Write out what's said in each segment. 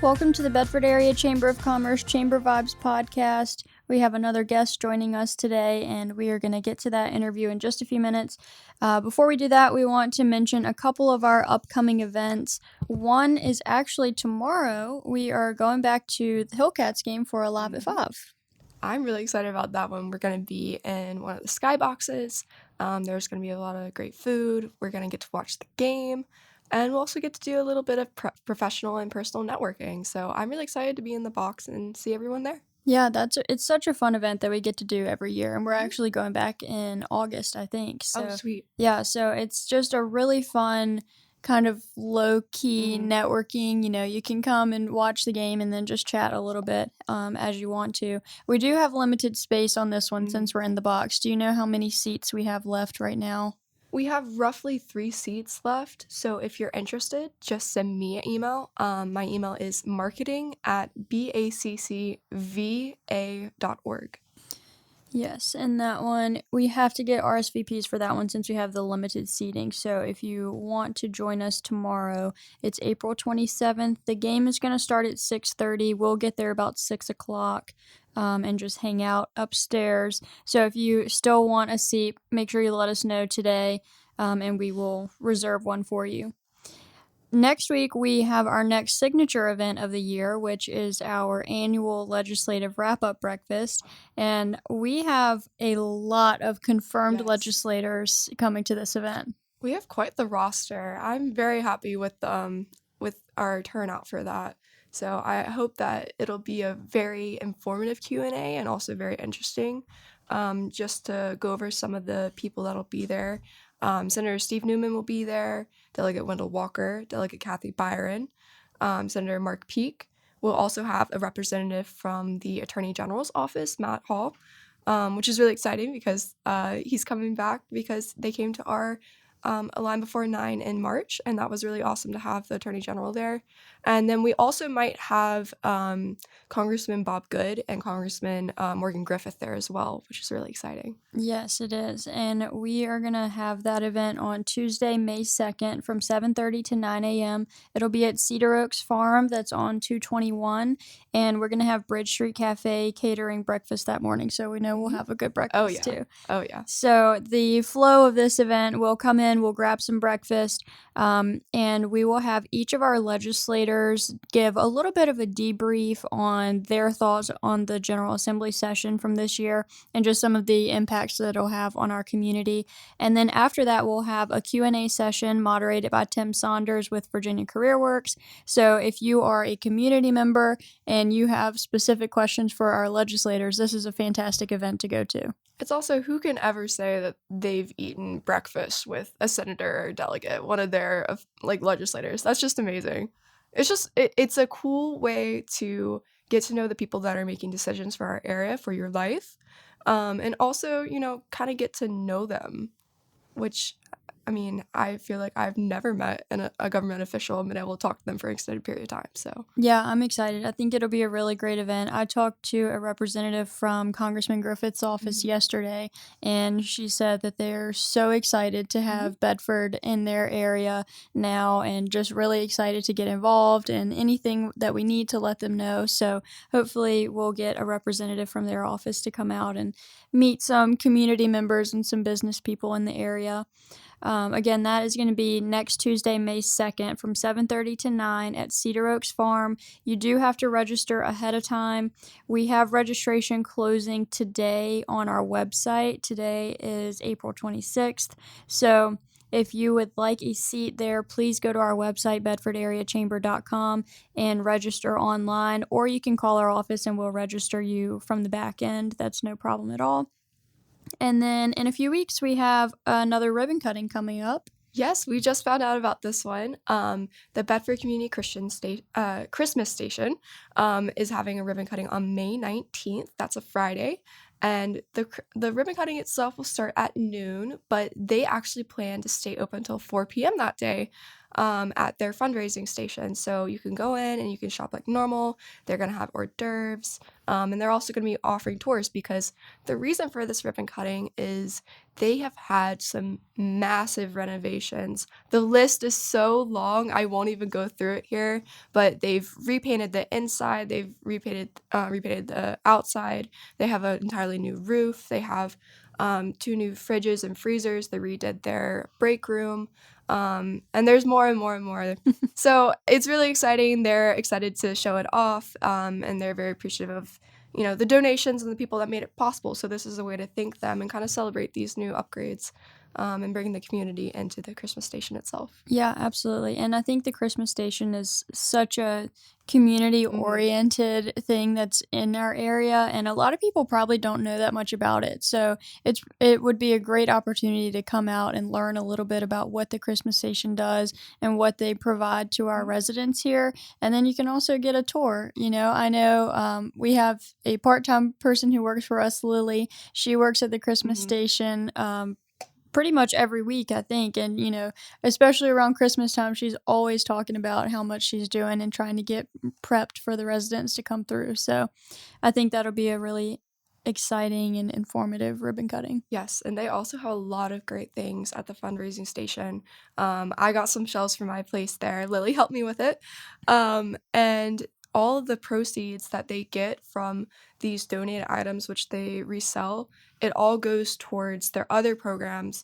Welcome to the Bedford Area Chamber of Commerce Chamber Vibes podcast. We have another guest joining us today, and we are going to get to that interview in just a few minutes. Before we do that, we want to mention a couple of our upcoming events. One is actually tomorrow. We are going back to the Hillcats game for a Live at 5. I'm really excited about that one. We're going to be in one of the skyboxes. There's going to be a lot of great food. We're going to get to watch the game. And we'll also get to do a little bit of professional and personal networking. So I'm really excited to be in the box and see everyone there. Yeah, it's such a fun event that we get to do every year, and we're actually going back in August, I think. So, sweet. Yeah, so it's just a really fun kind of low-key networking. You know, you can come and watch the game and then just chat a little bit as you want to. We do have limited space on this one since we're in the box. Do you know how many seats we have left right now? We have roughly 3 seats left, so if you're interested, just send me an email. My email is marketing@baccva.org. Yes, and that one, we have to get RSVPs for that one since we have the limited seating. So if you want to join us tomorrow, it's April 27th. The game is going to start at 6:30. We'll get there about 6 o'clock and just hang out upstairs. So if you still want a seat, make sure you let us know today, and we will reserve one for you. Next week, we have our next signature event of the year, which is our annual legislative wrap-up breakfast. And we have a lot of confirmed legislators coming to this event. We have quite the roster. I'm very happy with our turnout for that. So I hope that it'll be a very informative Q&A and also very interesting, just to go over some of the people that'll be there. Senator Steve Newman will be there, Delegate Wendell Walker, Delegate Kathy Byron, Senator Mark Peake. We'll also have a representative from the Attorney General's office, Matt Hall, which is really exciting because he's coming back because they came to our A Line Before 9 in March, and that was really awesome to have the Attorney General there. And then we also might have Congressman Bob Good and Congressman Morgan Griffith there as well, which is really exciting. Yes, it is. And we are going to have that event on Tuesday, May 2nd from 7:30 to 9 a.m. It'll be at Cedar Oaks Farm, that's on 221, and we're going to have Bridge Street Cafe catering breakfast that morning, so we know we'll have a good breakfast too. Oh, yeah. So the flow of this event, we'll come in, we'll grab some breakfast, and we will have each of our legislators give a little bit of a debrief on their thoughts on the General Assembly session from this year and just some of the impacts that it'll have on our community. And then after that, we'll have a Q&A session moderated by Tim Saunders with Virginia Career Works. So if you are a community member and you have specific questions for our legislators, this is a fantastic event to go to. It's also, who can ever say that they've eaten breakfast with a senator or delegate, one of their legislators? That's just amazing. It's just, it's a cool way to get to know the people that are making decisions for our area, for your life. And also, kind of get to know them, which, I mean, I feel like I've never met a government official and been able to talk to them for an extended period of time. So yeah, I'm excited. I think it'll be a really great event. I talked to a representative from Congressman Griffith's office yesterday, and she said that they're so excited to have Bedford in their area now and just really excited to get involved in anything that we need to let them know. So hopefully we'll get a representative from their office to come out and meet some community members and some business people in the area. Again, that is going to be next Tuesday, May 2nd from 7:30 to 9 at Cedar Oaks Farm. You do have to register ahead of time. We have registration closing today on our website. Today is April 26th. So if you would like a seat there, please go to our website, bedfordareachamber.com, and register online, or you can call our office and we'll register you from the back end. That's no problem at all. And then in a few weeks, we have another ribbon cutting coming up. Yes, we just found out about this one. The Bedford Community Christmas Station is having a ribbon cutting on May 19th. That's a Friday. And the ribbon cutting itself will start at noon, but they actually plan to stay open until 4 p.m. that day. at their fundraising station. So you can go in and you can shop like normal. They're going to have hors d'oeuvres. And they're also going to be offering tours, because the reason for this ribbon cutting is they have had some massive renovations. The list is so long, I won't even go through it here, but they've repainted the inside, they've repainted the outside. They have an entirely new roof. They have 2 new fridges and freezers. They redid their break room. And there's more and more and more. So it's really exciting. They're excited to show it off, and they're very appreciative of, the donations and the people that made it possible. So this is a way to thank them and kind of celebrate these new upgrades, and bring the community into the Christmas station itself. Yeah, absolutely. And I think the Christmas station is such a community oriented thing that's in our area, and a lot of people probably don't know that much about it. So it would be a great opportunity to come out and learn a little bit about what the Christmas station does and what they provide to our residents here. And then you can also get a tour. I know we have a part-time person who works for us, Lily. She works at the Christmas station pretty much every week, I think. And, especially around Christmas time, she's always talking about how much she's doing and trying to get prepped for the residents to come through. So I think that'll be a really exciting and informative ribbon cutting. Yes, and they also have a lot of great things at the fundraising station. I got some shelves for my place there. Lily helped me with it. And all of the proceeds that they get from these donated items, which they resell, it all goes towards their other programs,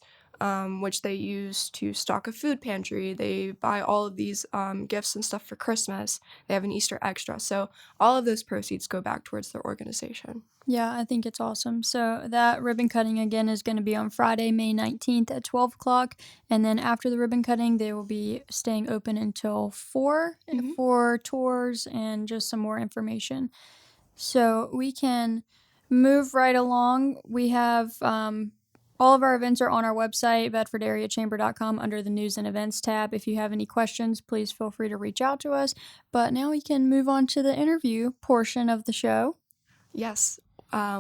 which they use to stock a food pantry. They buy all of these gifts and stuff for Christmas. They have an Easter extra. So all of those proceeds go back towards their organization. Yeah, I think it's awesome. So that ribbon cutting again is going to be on Friday, May 19th at 12 o'clock. And then after the ribbon cutting, they will be staying open until 4 for tours and just some more information. So we can move right along. We have all of our events are on our website, bedfordareachamber.com, under the News and Events tab. If you have any questions, please feel free to reach out to us. But now we can move on to the interview portion of the show. Yes,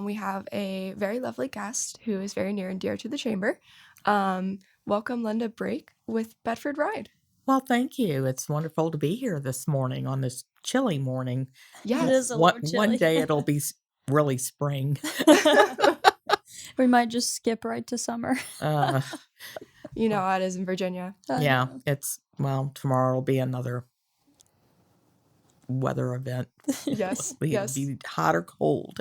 we have a very lovely guest who is very near and dear to the chamber. Welcome, Linda Brake with Bedford Ride. Well, thank you. It's wonderful to be here this morning on this chilly morning. Yes. It is a little chilly. One day it'll be really spring. We might just skip right to summer. You know how it is in Virginia. Yeah, tomorrow will be another weather event. Yes, It'll yes. be hot or cold.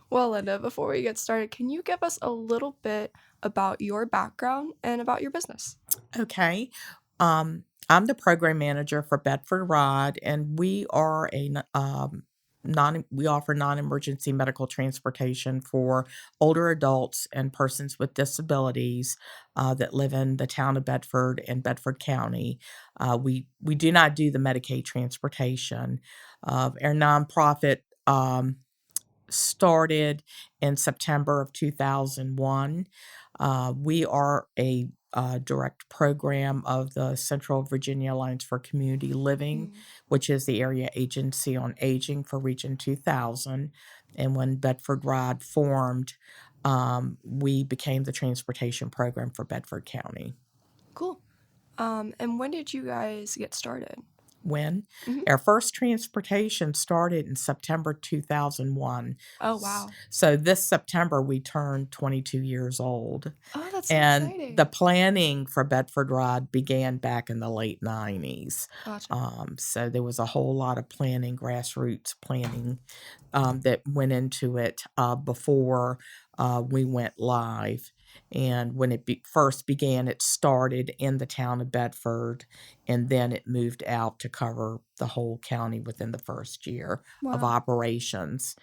Well, Linda, before we get started, can you give us a little bit about your background and about your business? Okay. I'm the program manager for Bedford Ride, and we are we offer non-emergency medical transportation for older adults and persons with disabilities that live in the town of Bedford and Bedford County. We do not do the Medicaid transportation. Our nonprofit started in September of 2001. We are a direct program of the Central Virginia Alliance for Community Living, which is the area agency on aging for Region 2000. And when Bedford Ride formed, we became the transportation program for Bedford County. Cool. And when did you guys get started? When our first transportation started in September 2001. Oh, wow. So this September we turned 22 years old. Oh, that's so And exciting. the planning for Bedford Ride began back in the late 90s. Gotcha. So there was a whole lot of planning, grassroots planning, that went into it before we went live. And when it first began, it started in the town of Bedford, and then it moved out to cover the whole county within the first year of operations.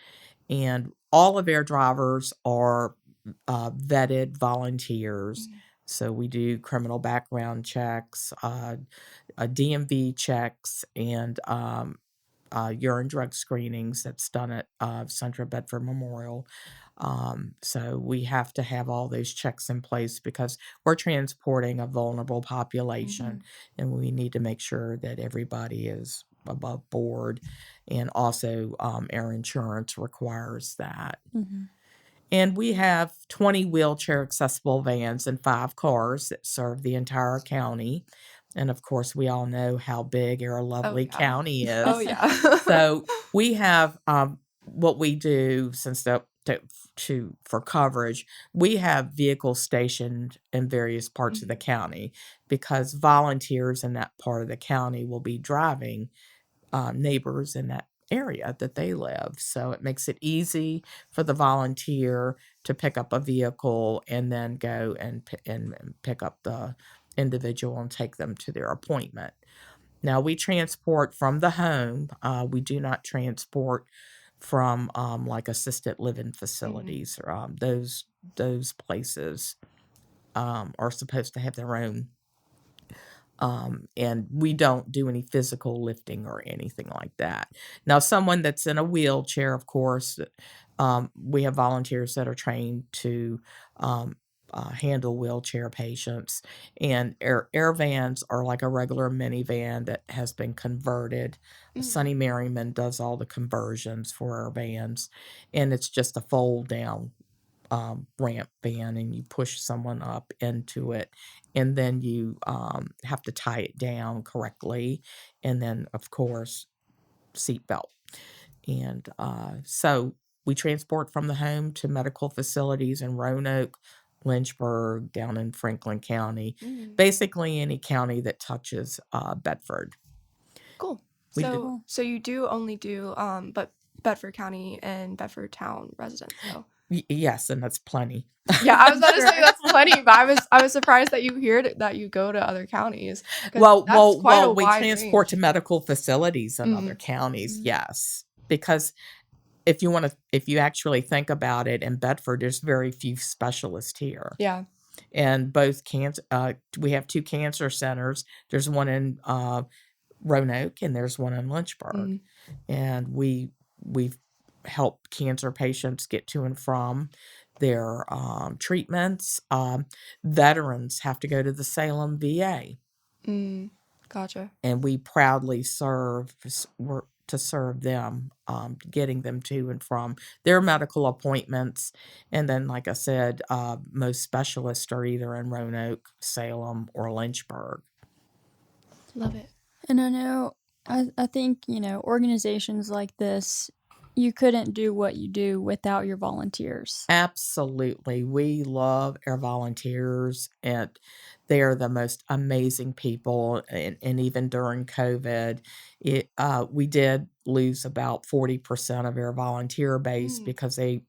And all of our drivers are vetted volunteers. So we do criminal background checks, DMV checks, and urine drug screenings that's done at Central Bedford Memorial. So we have to have all those checks in place because we're transporting a vulnerable population, and we need to make sure that everybody is above board. And also our insurance requires that. And we have 20 wheelchair accessible vans and 5 cars that serve the entire county. And of course, we all know how big our lovely yeah. county is. Oh, yeah. So we have what we do since for coverage, we have vehicles stationed in various parts of the county because volunteers in that part of the county will be driving neighbors in that area that they live. So it makes it easy for the volunteer to pick up a vehicle and then go and pick up the individual and take them to their appointment. Now we transport from the home. We do not transport from like assisted living facilities. Those places are supposed to have their own. And we don't do any physical lifting or anything like that. Now, someone that's in a wheelchair, of course, we have volunteers that are trained to handle wheelchair patients. And air vans are like a regular minivan that has been converted. Sunny Merriman does all the conversions for our vans, and it's just a fold down ramp van, and you push someone up into it, and then you have to tie it down correctly, and then of course seatbelt. And so we transport from the home to medical facilities in Roanoke, Lynchburg, down in Franklin County, basically any county that touches Bedford. Cool. We So you do only do but Bedford County and Bedford Town residents though. Yes, and that's plenty. Yeah, I was about to say that's plenty, but I was surprised that that you go to other counties. Well, we wide transport range. to medical facilities in other counties, yes, because if you actually think about it, in Bedford, there's very few specialists here. Yeah. And both we have 2 cancer centers. There's one in Roanoke and there's one in Lynchburg. And we've helped cancer patients get to and from their treatments. Veterans have to go to the Salem VA. Gotcha. And we proudly work to serve them, getting them to and from their medical appointments. And then, like I said, most specialists are either in Roanoke, Salem, or Lynchburg. Love it. And I know, I think, organizations like this, you couldn't do what you do without your volunteers. Absolutely. We love our volunteers, and they're the most amazing people. And even during COVID, we did lose about 40% of our volunteer base because and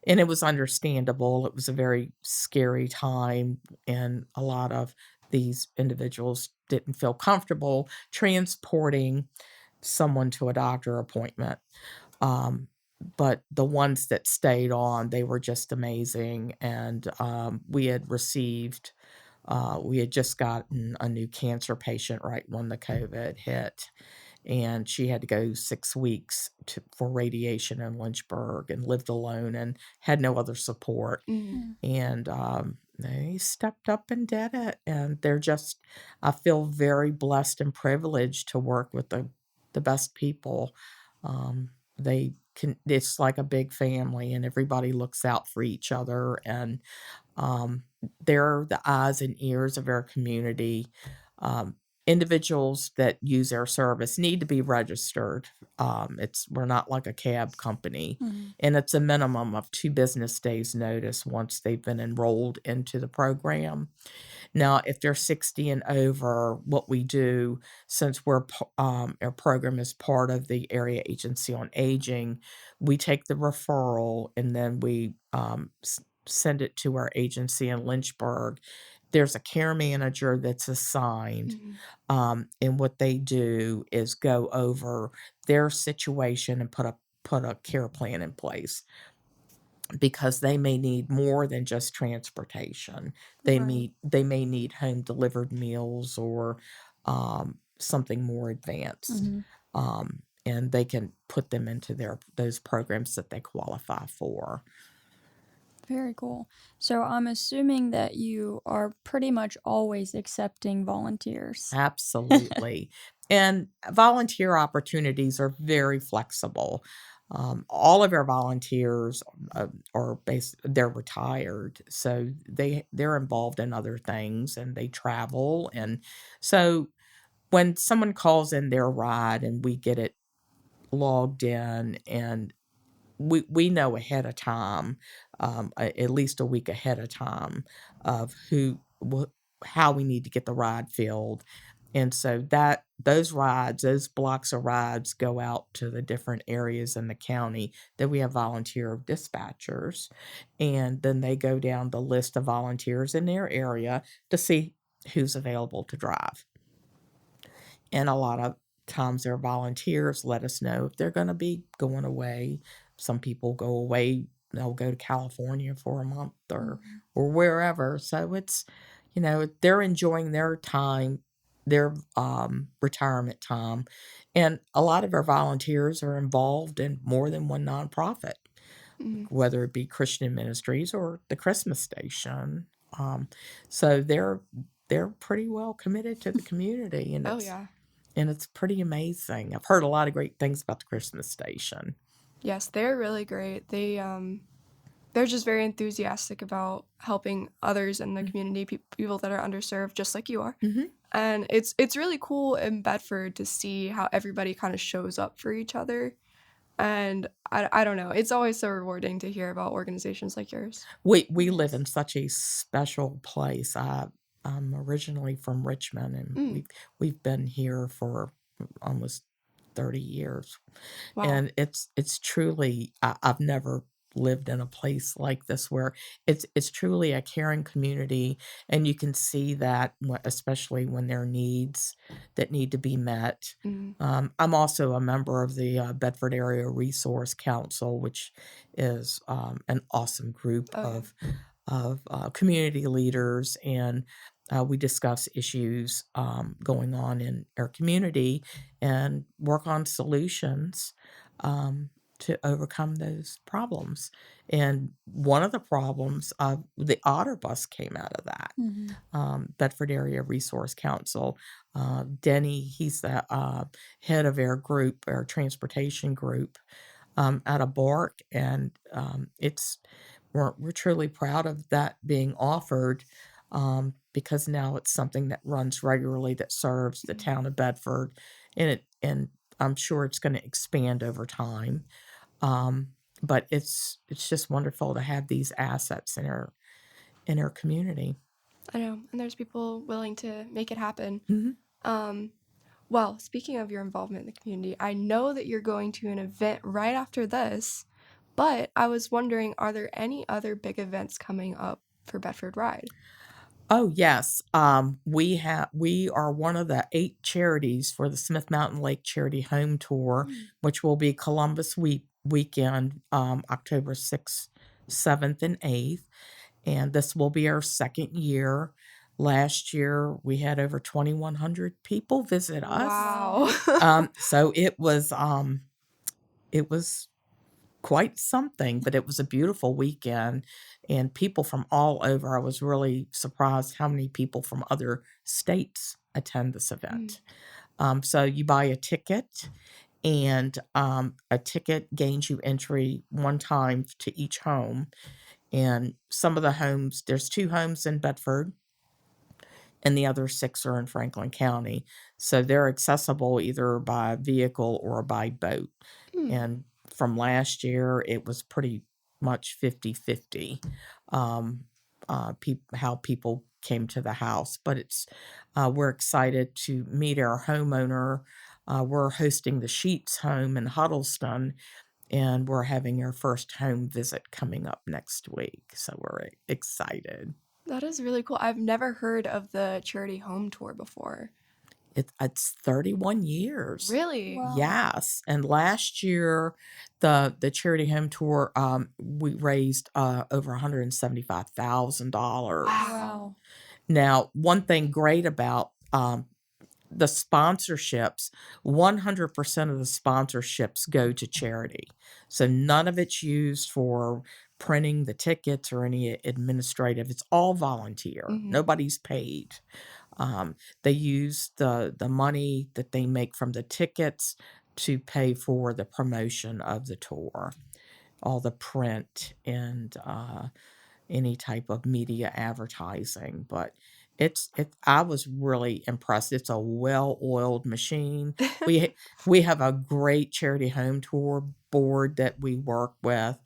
it was understandable. It was a very scary time, and a lot of these individuals didn't feel comfortable transporting someone to a doctor appointment. But the ones that stayed on, they were just amazing. And we had just gotten a new cancer patient right when the COVID hit. And she had to go 6 weeks for radiation in Lynchburg and lived alone and had no other support. And they stepped up and did it. And I feel very blessed and privileged to work with the best people. It's like a big family, and everybody looks out for each other. And they're the eyes and ears of our community. Individuals that use our service need to be registered. We're not like a cab company, and it's a minimum of 2 business days notice once they've been enrolled into the program. Now, if they're 60 and over, what we do, since our program is part of the Area Agency on Aging, we take the referral and then we send it to our agency in Lynchburg. There's a care manager that's assigned, and what they do is go over their situation and put a care plan in place, because they may need more than just transportation. They may need home delivered meals or something more advanced. And they can put them into those programs that they qualify for. Very cool. So I'm assuming that you are pretty much always accepting volunteers. Absolutely. And volunteer opportunities are very flexible. All of our volunteers they're retired, so they're involved in other things and they travel. And so when someone calls in their ride and we get it logged in, and we know ahead of time, at least a week ahead of time, of how we need to get the ride filled. And so those blocks of rides go out to the different areas in the county that we have volunteer dispatchers. And then they go down the list of volunteers in their area to see who's available to drive. And a lot of times their volunteers let us know if they're going to be going away. Some people go away, they'll go to California for a month or wherever. So it's, they're enjoying their time, their retirement time. And a lot of our volunteers are involved in more than one nonprofit, whether it be Christian Ministries or the Christmas Station. So they're pretty well committed to the community, and Oh yeah. it's pretty amazing. I've heard a lot of great things about the Christmas Station. Yes, they're really great. They're just very enthusiastic about helping others in the community, people that are underserved, just like you are. Mm-hmm. And it's really cool in Bedford to see how everybody kind of shows up for each other. And I don't know, it's always so rewarding to hear about organizations like yours. We live in such a special place. I'm originally from Richmond, and we've been here for almost 30 years. Wow. And it's truly, I've never lived in a place like this where it's truly a caring community, and you can see that especially when there are needs that need to be met. I'm also a member of the Bedford Area Resource Council, which is an awesome group of community leaders, and we discuss issues going on in our community and work on solutions to overcome those problems. And one of the problems, the Otter Bus came out of that. Bedford Area Resource Council. Denny, he's the head of our group, our transportation group, out of Bark, and we're truly proud of that being offered, because now it's something that runs regularly that serves the town of Bedford, and I'm sure it's going to expand over time. But it's just wonderful to have these assets in our community. I know, and there's people willing to make it happen. Mm-hmm. Well, speaking of your involvement in the community, I know that you're going to an event right after this, but I was wondering, are there any other big events coming up for Bedford Ride? Oh yes, we are one of the 8 charities for the Smith Mountain Lake Charity Home Tour, which will be Columbus weekend, October 6th, 7th, and 8th, and this will be our second year. Last year we had over 2,100 people visit us. Wow. So it was quite something, but it was a beautiful weekend, and people from all over. I was really surprised how many people from other states attend this event. So you buy a ticket, and a ticket gains you entry one time to each home. And some of the homes, there's 2 homes in Bedford, and the other 6 are in Franklin County. So they're accessible either by vehicle or by boat. And from last year, it was pretty much 50-50, how people came to the house. But we're excited to meet our homeowner. We're hosting the Sheets home in Huddleston, and we're having our first home visit coming up next week. So we're excited. That is really cool. I've never heard of the charity home tour before. It's 31 years. Really? Wow. Yes. And last year, the charity home tour, we raised over $175,000. Wow. Now, one thing great about the sponsorships, 100% of the sponsorships go to charity. So none of it's used for printing the tickets or any administrative. It's all volunteer. Nobody's paid. They use the money that they make from the tickets to pay for the promotion of the tour, all the print and any type of media advertising. But I was really impressed. It's a well-oiled machine. We have a great charity home tour board that we work with.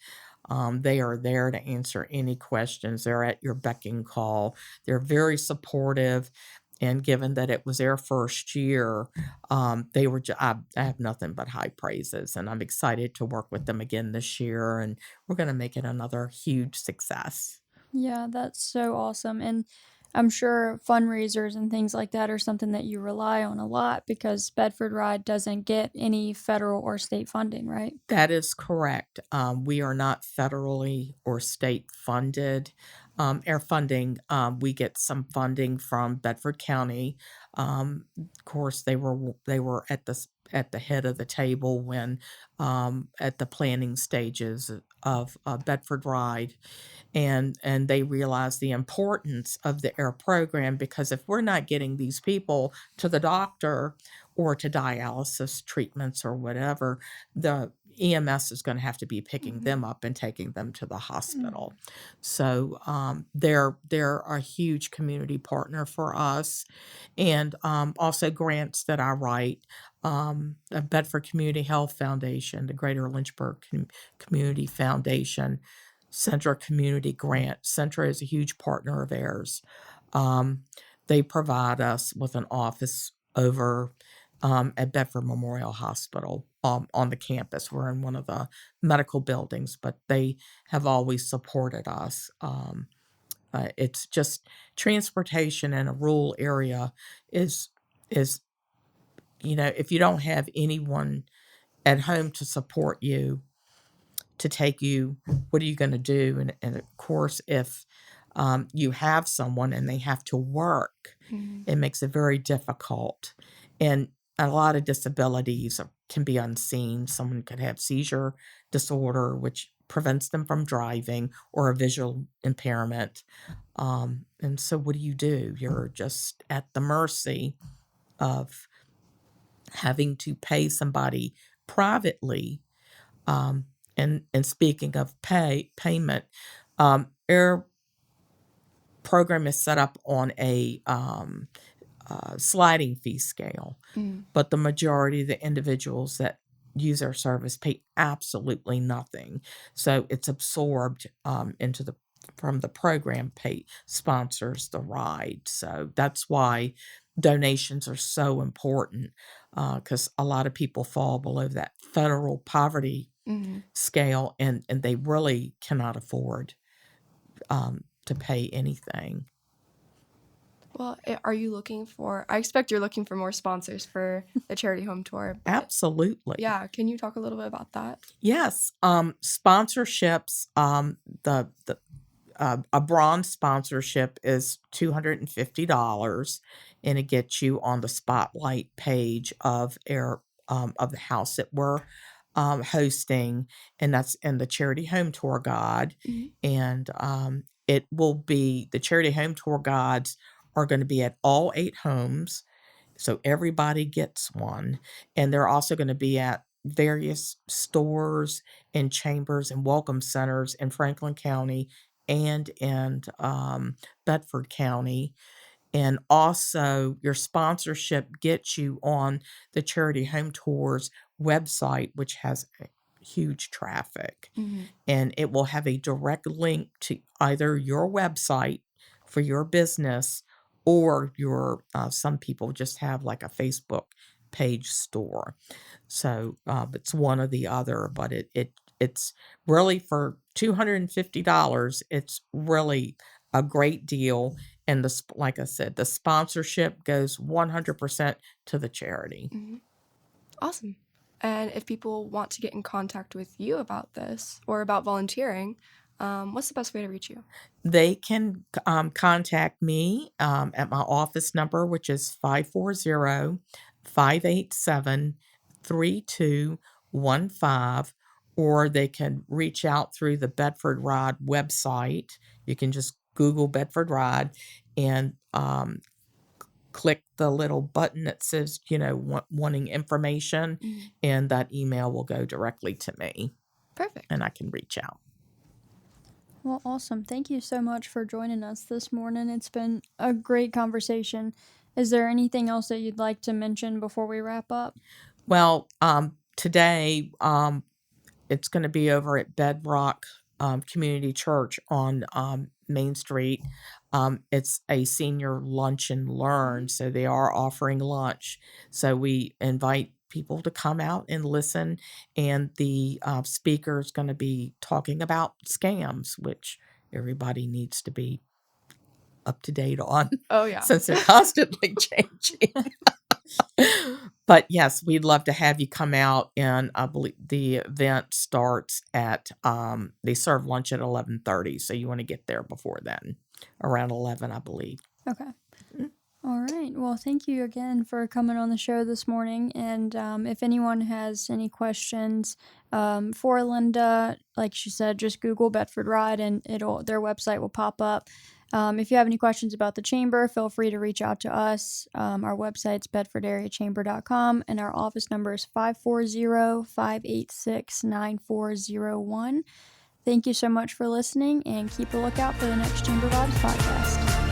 They are there to answer any questions. They're at your beck and call. They're very supportive. And given that it was their first year, they were. I have nothing but high praises, and I'm excited to work with them again this year. And we're going to make it another huge success. Yeah, that's so awesome. And I'm sure fundraisers and things like that are something that you rely on a lot because Bedford Ride doesn't get any federal or state funding, right? That is correct. We are not federally or state funded. Our funding, we get some funding from Bedford County. Of course, they were at the head of the table when at the planning stages of Bedford Ride, and they realize the importance of the air program, because if we're not getting these people to the doctor or to dialysis treatments or whatever, the EMS is going to have to be picking them up and taking them to the hospital. So they're a huge community partner for us, and also grants that I write. The Bedford Community Health Foundation, the Greater Lynchburg Community Foundation, Centra Community Grant. Centra is a huge partner of ours. Um, they provide us with an office over at Bedford Memorial Hospital on the campus. We're in one of the medical buildings, but they have always supported us. It's just transportation in a rural area is if you don't have anyone at home to support you, to take you, what are you going to do? And of course, if you have someone and they have to work, it makes it very difficult. And a lot of disabilities can be unseen. Someone could have seizure disorder, which prevents them from driving, or a visual impairment. And so what do? You're just at the mercy of having to pay somebody privately. And speaking of payment, our program is set up on a sliding fee scale, but the majority of the individuals that use our service pay absolutely nothing. So it's absorbed from the program pay sponsors the ride. So that's why donations are so important, because a lot of people fall below that federal poverty scale, and they really cannot afford to pay anything. Well, are you looking for? I expect you're looking for more sponsors for the charity home tour. Absolutely. Yeah, can you talk a little bit about that? Yes. Sponsorships. A bronze sponsorship is $250, and it gets you on the spotlight page of the house that we're hosting, and that's in the charity home tour guide. And it will be the charity home tour guides are going to be at all 8 homes, so everybody gets one, and they're also going to be at various stores and chambers and welcome centers in Franklin County and in Bedford County. And also, your sponsorship gets you on the Charity Home Tours website, which has huge traffic. And it will have a direct link to either your website for your business, or some people just have like a Facebook page store. So it's one or the other, but it's really, for $250, it's really a great deal. And like I said, the sponsorship goes 100% to the charity. Awesome. And if people want to get in contact with you about this or about volunteering, what's the best way to reach you? They can contact me at my office number, which is 540-587-3215, or they can reach out through the Bedford Ride website. You can just Google Bedford Ride and click the little button that says, wanting information, and that email will go directly to me. Perfect. And I can reach out. Well, awesome. Thank you so much for joining us this morning. It's been a great conversation. Is there anything else that you'd like to mention before we wrap up? Well, today, it's going to be over at Bedrock Community Church on Main Street. It's a senior lunch and learn, so they are offering lunch. So we invite people to come out and listen, and the speaker is going to be talking about scams, which everybody needs to be up to date on. Oh, yeah. Since they're constantly changing. But yes, we'd love to have you come out, and I believe the event starts at they serve lunch at 11:30, so you want to get there before then, around 11, I believe. Okay. All right. Well, thank you again for coming on the show this morning. And if anyone has any questions for Linda, like she said, just Google Bedford Ride and their website will pop up. If you have any questions about the chamber, feel free to reach out to us. Our website's bedfordareachamber.com, and our office number is 540-586-9401. Thank you so much for listening, and keep a lookout for the next Chamber Vibes podcast.